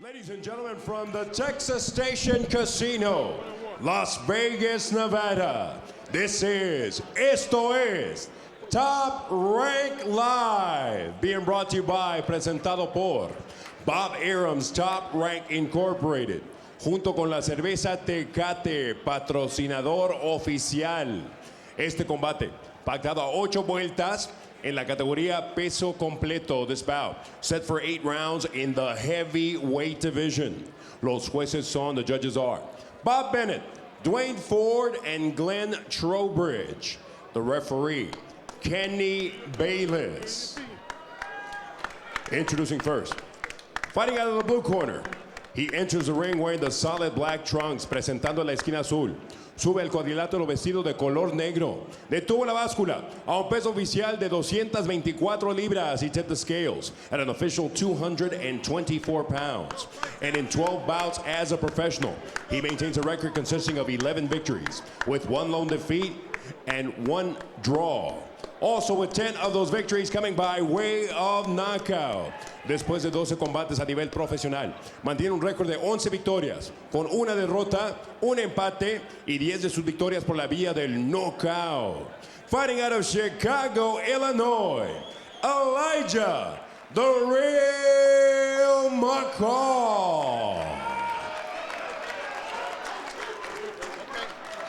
Ladies and gentlemen, from the Texas Station Casino, Las Vegas, Nevada, this is Esto es Top Rank Live, being brought to you by, presentado por Bob Arum's Top Rank Incorporated, junto con la cerveza Tecate, patrocinador oficial. Este combate, pactado a 8 vueltas, en la categoría peso completo. This bout set for 8 rounds in the heavyweight division. Los jueces son, the judges are Bob Bennett, Dwayne Ford, and Glenn Trowbridge. The referee, Kenny Bayless. Introducing first, fighting out of the blue corner. He enters the ring wearing the solid black trunks, presentando la esquina azul. Sube el cuadrilátero vestido de color negro. Detuvo la báscula a un peso oficial de 224 libras. He tipped the scales at an official 224 pounds. And in 12 bouts as a professional, he maintains a record consisting of 11 victories, with 1 lone defeat and 1 draw. Also with 10 of those victories coming by way of knockout. Después de 12 combates a nivel profesional, mantiene un récord de 11 victorias, con 1 derrota, 1 empate y 10 de sus victorias por la vía del knockout. Fighting out of Chicago, Illinois, Elijah, the real Mccall.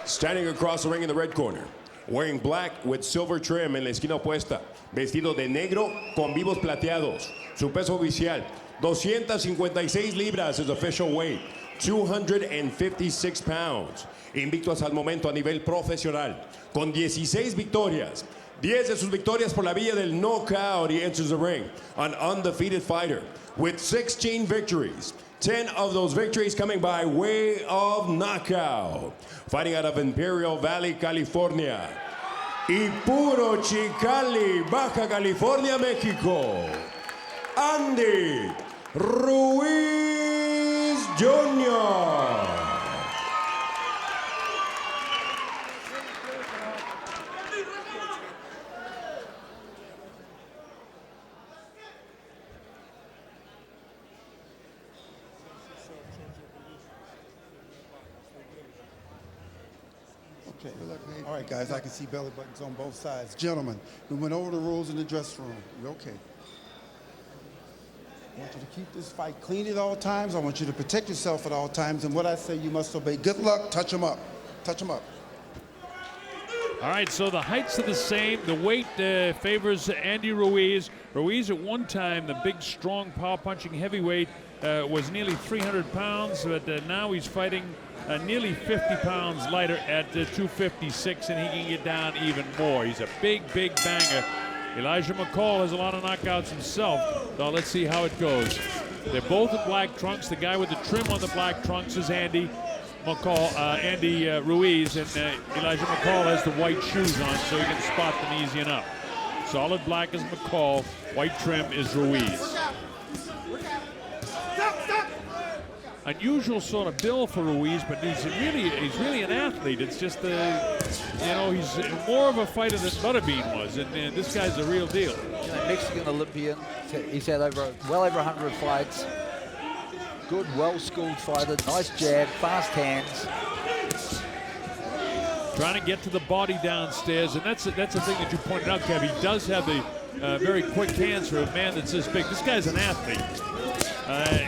Standing across the ring in the red corner, wearing black with silver trim en la esquina opuesta, vestido de negro con vivos plateados. Su peso oficial, 256 libras, his official weight, 256 pounds. Invicto hasta el momento a nivel profesional, con 16 victorias. 10 de sus victorias por la vía del knockout. He enters the ring, an undefeated fighter with 16 victories. 10 of those victories coming by way of knockout. Fighting out of Imperial Valley, California, y Puro Chicali, Baja California, México, Andy Ruiz Jr. Okay. All right, guys, I can see belly buttons on both sides. Gentlemen, we went over the rules in the dressing room. You okay? I want you to keep this fight clean at all times. I want you to protect yourself at all times. And what I say, you must obey. Good luck. Touch them up. Touch them up. All right, so the heights are the same. The weight favors Andy Ruiz. Ruiz at one time, the big, strong, power-punching heavyweight, was nearly 300 pounds, but now he's fighting nearly 50 pounds lighter at 256, and he can get down even more. He's a big, big banger. Elijah Mccall has a lot of knockouts himself, so let's see how it goes. They're both in black trunks. The guy with the trim on the black trunks is Andy Ruiz, and Elijah Mccall has the white shoes on, so you can spot them easy enough. Solid black is Mccall, white trim is Ruiz. Unusual sort of build for Ruiz, but he's really an athlete. It's just he's more of a fighter than Butterbean was, and this guy's the real deal. You know, Mexican Olympian. He's had well over 100 fights. Good, well-schooled fighter. Nice jab, fast hands. Trying to get to the body downstairs, and that's the thing that you pointed out, Kev. He does have the very quick hands for a man that's this big. This guy's an athlete.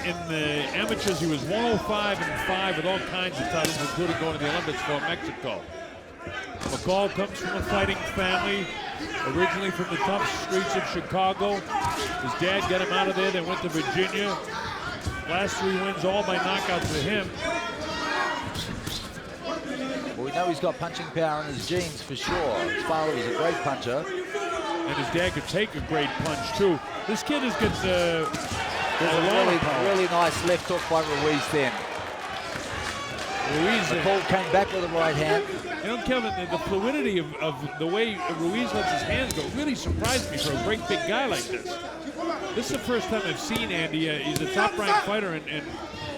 In the amateurs, he was 105-5 with all kinds of titles, including going to the Olympics for Mexico. Mccall comes from a fighting family, originally from the tough streets of Chicago. His dad got him out of there. They went to Virginia. Last 3 wins, all by knockout for him. Well, we know he's got punching power in his genes for sure. His father was a great puncher. And his dad could take a great punch, too. This kid has got there's a really nice left hook by Ruiz then. Mccall came back with the right hand. You know, Kevin, the fluidity of the way Ruiz lets his hands go really surprised me for a great big guy like this. This is the first time I've seen Andy. He's a top-ranked fighter, and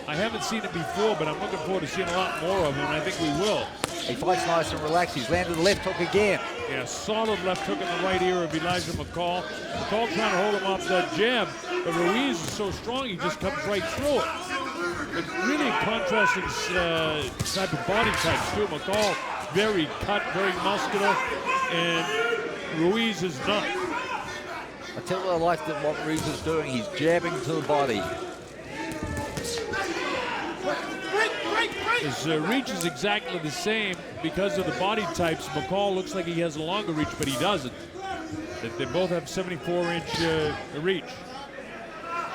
I haven't seen it before, but I'm looking forward to seeing a lot more of him, and I think we will. He fights nice and relaxed. He's landed the left hook again. Yeah, solid left hook in the right ear of Elijah Mccall. Mccall trying to hold him off that jab, but Ruiz is so strong he just comes right through it. really contrasting type of body types too. McCall, very cut, very muscular, and Ruiz is not. I tell you what I like what Ruiz is doing. He's jabbing to the body. His reach is exactly the same because of the body types. McCall looks like he has a longer reach, but he doesn't. They both have 74-inch reach.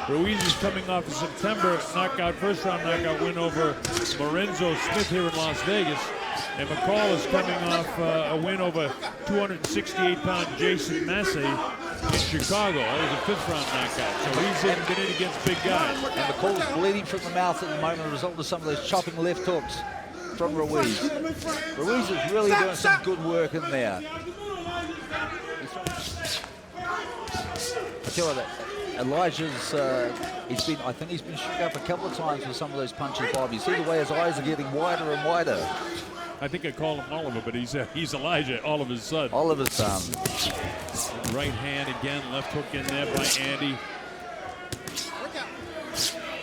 Ruiz is coming off a September knockout, first-round knockout win over Lorenzo Smith here in Las Vegas. And McCall is coming off a win over 268-pound Jason Massey in Chicago. That was a fifth-round knockout. So he's been in against big guys. And McCall's bleeding from the mouth at the moment as a result of some of those chopping left hooks from Ruiz. Ruiz is really doing some good work in there. I tell you what, Elijah's, I think he's been shook up a couple of times with some of those punches, Bob. You see the way his eyes are getting wider and wider. I think I call him Oliver, but he's Elijah, Oliver's son. Oliver's son. Right hand again, left hook in there by Andy.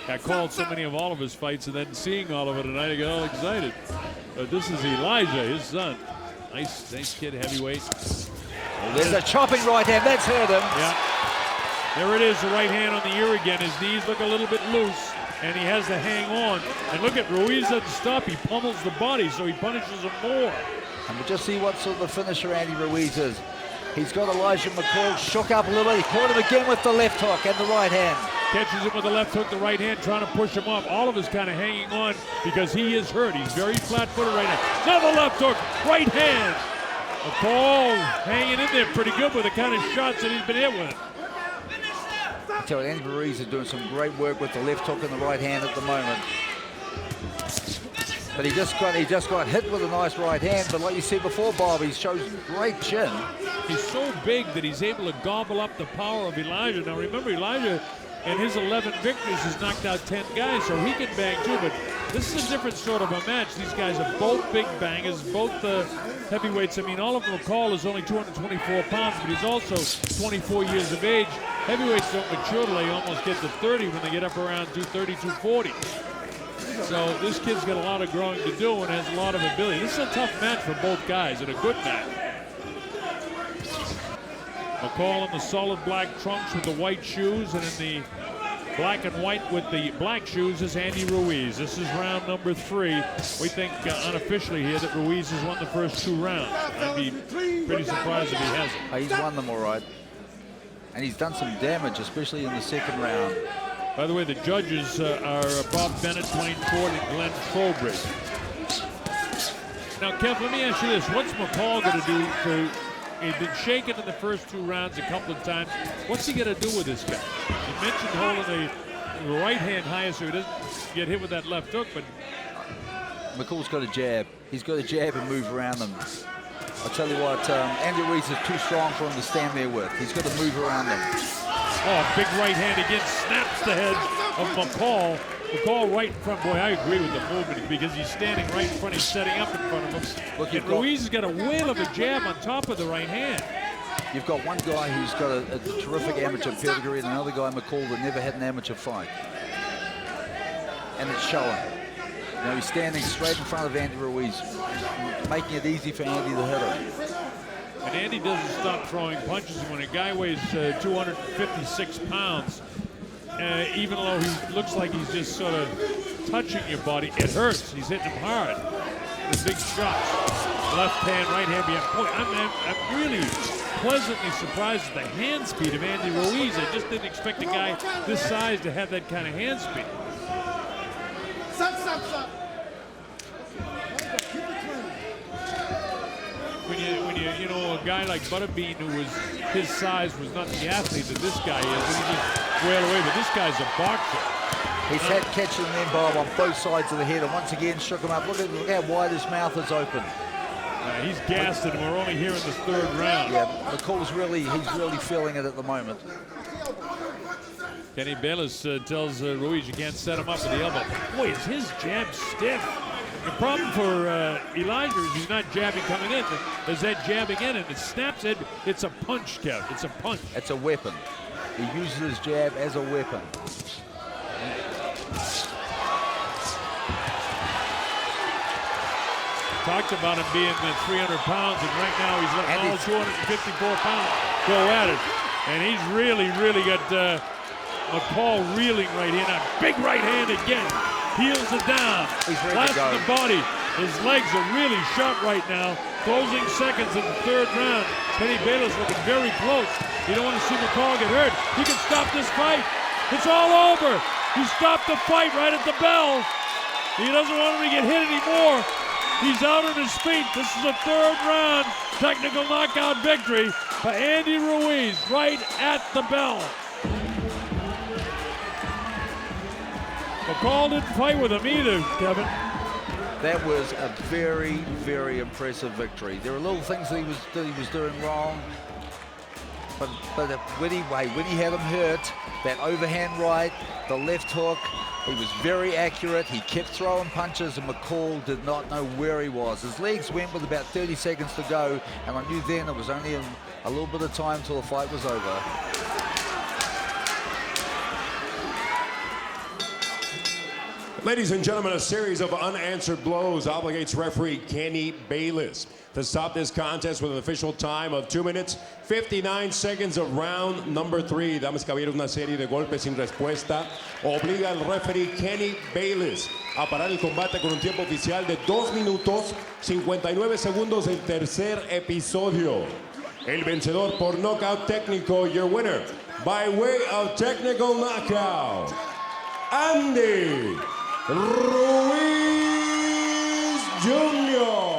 I called so many of Oliver's fights, and then seeing Oliver tonight, I got all excited. But this is Elijah, his son. Nice kid, heavyweight. There's a chopping right hand, that's hurt him. Yeah. There it is, the right hand on the ear again. His knees look a little bit loose, and he has to hang on. And look at Ruiz doesn't stop. He pummels the body, so he punishes him more. And we'll just see what sort of the finisher Andy Ruiz is. He's got Elijah Mccall shook up a little bit. He caught him again with the left hook and the right hand. Catches him with the left hook, the right hand, trying to push him off. Oliver's kind of hanging on because he is hurt. He's very flat-footed right now. Another left hook, right hand. McCall hanging in there pretty good with the kind of shots that he's been hit with. I tell you, Andy Ruiz is doing some great work with the left hook and the right hand at the moment. But he just got hit with a nice right hand. But like you said before, Bob, he shows great chin. He's so big that he's able to gobble up the power of Elijah. Now remember, Elijah in his 11 victories has knocked out 10 guys, so he can bang too. But this is a different sort of a match. These guys are both big bangers, both heavyweights. I mean, Oliver McCall is only 224 pounds, but he's also 24 years of age. Heavyweights don't mature till they almost get to 30 when they get up around 230, 240. So this kid's got a lot of growing to do and has a lot of ability. This is a tough match for both guys and a good match. McCall in the solid black trunks with the white shoes, and in the black and white with the black shoes is Andy Ruiz. This is round number 3. We think unofficially here that Ruiz has won the first 2 rounds. I'd be pretty surprised if he hasn't. He's won them all right. And he's done some damage, especially in the second round. By the way, the judges are Bob Bennett, Dwayne Ford, and Glenn Trowbridge. Now, Kev, let me ask you this. What's McCall going to do he's been shaken in the first 2 rounds a couple of times. What's he going to do with this guy? You mentioned holding the right hand high so he doesn't get hit with that left hook, but McCall's got a jab. He's got a jab and move around them. I'll tell you what, Andy Ruiz is too strong for him to stand there with. He's got to move around them. Oh, big right hand again, snaps the head of McCall. McCall right in front. Boy, I agree with the movement because he's standing right in front. He's setting up in front of him. Look, and Ruiz has got a whale of a jab on top of the right hand. You've got one guy who's got a terrific amateur pedigree and another guy, McCall, that never had an amateur fight. And it's showing. You know, he's standing straight in front of Andy Ruiz, making it easy for Andy to hit him. And Andy doesn't stop throwing punches. When a guy weighs 256 pounds, even though he looks like he's just sort of touching your body, it hurts. He's hitting him hard. The big shots. Left hand, right hand behind. Boy, I'm really pleasantly surprised at the hand speed of Andy Ruiz. I just didn't expect a guy this size to have that kind of hand speed. Stop. When you know, a guy like Butterbean, who was his size was not the athlete that this guy is, and he just wailed away. But this guy's a boxer. He's had catching them, Bob, on both sides of the head, and once again shook him up. Look how wide his mouth is open. He's gassed it, and we're only here in the 3rd round. Yeah, McCall's he's really feeling it at the moment. Kenny Bayless tells Ruiz you can't set him up with the elbow. Boy, is his jab stiff. The problem for Elijah is he's not jabbing coming in. There's that jabbing in, and it snaps it. It's a punch, Kev. It's a punch. It's a weapon. He uses his jab as a weapon. talked about him being 300 pounds, and right now he's letting all 254 pounds go at it. And he's really got McCall reeling right here. Now, big right hand again. Heels it down. He's ready Last to go. in the body. His legs are really sharp right now. Closing seconds in the third round. Kenny Bayless looking very close. You don't want to see McCall get hurt. He can stop this fight. It's all over. He stopped the fight right at the bell. He doesn't want him to get hit anymore. He's out on his feet. This is a third round technical knockout victory for Andy Ruiz right at the bell. McCall didn't fight with him either, Kevin. That was a very impressive victory. There were little things that he was doing wrong, but when he had him hurt, that overhand right, the left hook, he was very accurate. He kept throwing punches, and McCall did not know where he was. His legs went with about 30 seconds to go, and I knew then it was only a little bit of time till the fight was over. Ladies and gentlemen, a series of unanswered blows obligates referee Kenny Bayless to stop this contest with an official time of 2 minutes, 59 seconds of round number 3. Damas y caballeros, una serie de golpes sin respuesta obliga al referee Kenny Bayless a parar el combate con un tiempo oficial de 2 minutos, 59 segundos del tercer episodio. El vencedor por knockout técnico, your winner, by way of technical knockout, Andy Ruiz Jr.